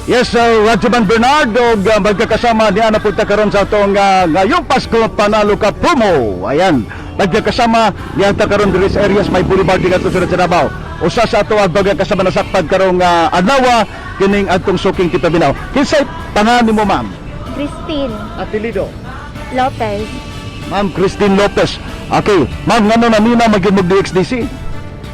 Yes, Radyoman Bernard og magkakasama niya na punta karon sa atong ngayong Pasko panalo ka promo. Ayan, magkakasama niya ta karon diri sa areas may boulevard dito sa Davao. Usa sa ato ang magkakasama nasakpan karong adlaw kining adtong suking kita binaw. Kinsay pangalan mo, ma'am? Christine Apelido? Lopez. Ma'am Christine Lopez. Okay, ma'am ngano na nina magimog DXDC?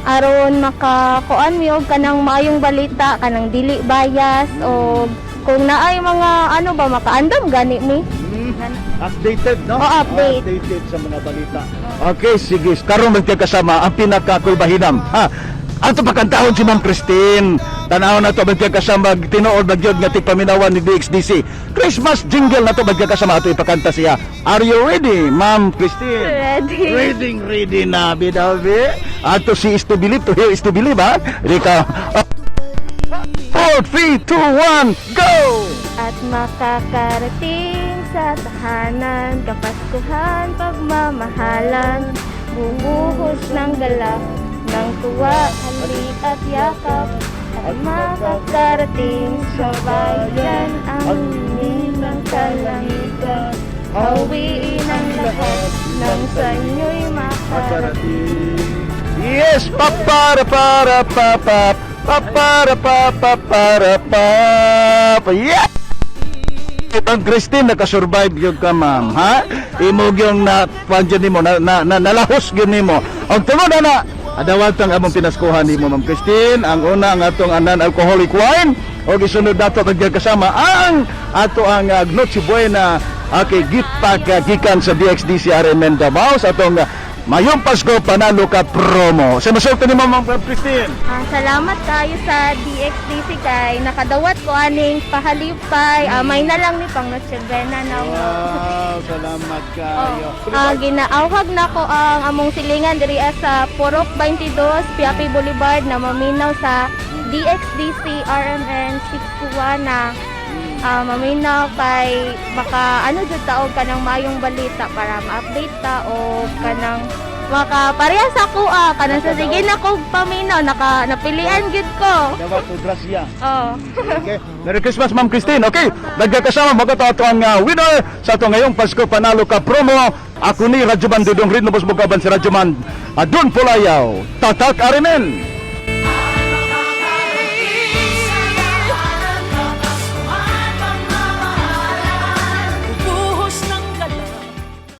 Aron makakuan mi og kanang maayong balita, kanang dili bias o kung naay mga ano ba makaandam gani mi. Updated, no? Oo, update. Updated sa mga balita. Okay, sige. Karon magkakasama ang pinakakulbahinam. Ha? Ato pakantahon si Ma'am Christine. Tanawon na to magkakasama tinuod magyod nga tigpaminawan ni DXDC. Christmas jingle na to magkakasama ato ipakanta siya. Are you ready, Ma'am Christine? Ready. Ready na, bidawi. Ato si is to believe, to hear is to believe, ha? Rika. 4, 3, 2, 1, go! At makakarating sa tahanan, kapaskuhan, pagmamahalan, bubuhos ng galak, ng tuwa, halik at yakap. At makakarating sa bayan, ang ng kalangitan, hawiin ang lahat ng sa inyo'y makarating. Yes, papara para papap, papara para pap. Yeah! Ang Christine naka-survive yun ka, ma'am, ha? Imog yung na-pandyan mo, nalahos yun mo. Ang tunod na adawat ang among pinaskuhan ni mo, Ma'am Christine. Ang una ang atong non-alcoholic wine. O gisunod nato kasama ang ato ang Noche Buena gift pack gikan sa DXDC RMN Davao sa atong Mayong Pasko panalo ka promo. Sa masulta ni Ma'am Christine. Salamat kayo sa DXDC kay nakadawat ko aning pahalipay. May na lang ni pang Noche Buena na mo. Wow, salamat kayo. Ginaawhag na ko ang among silingan diri sa Purok 22, Piapi Boulevard na maminaw sa DXDC RMN 621 na maminaw kay baka ano jud taog kanang mayong balita para ma-update ta o kanang makapareha sa ko kanang sa sige na ko paminaw napilian gid ko. Dapat po grasya. Oh. Okay. Merry Christmas, Ma'am Christine. Okay, nagkakasama magkatato ang winner sa ito ngayong Pasko panalo ka promo. Ako ni Radyoman Dudong Rin, Lubos Bugaban si Radyoman Adun Pulayaw, Tatak Arimen.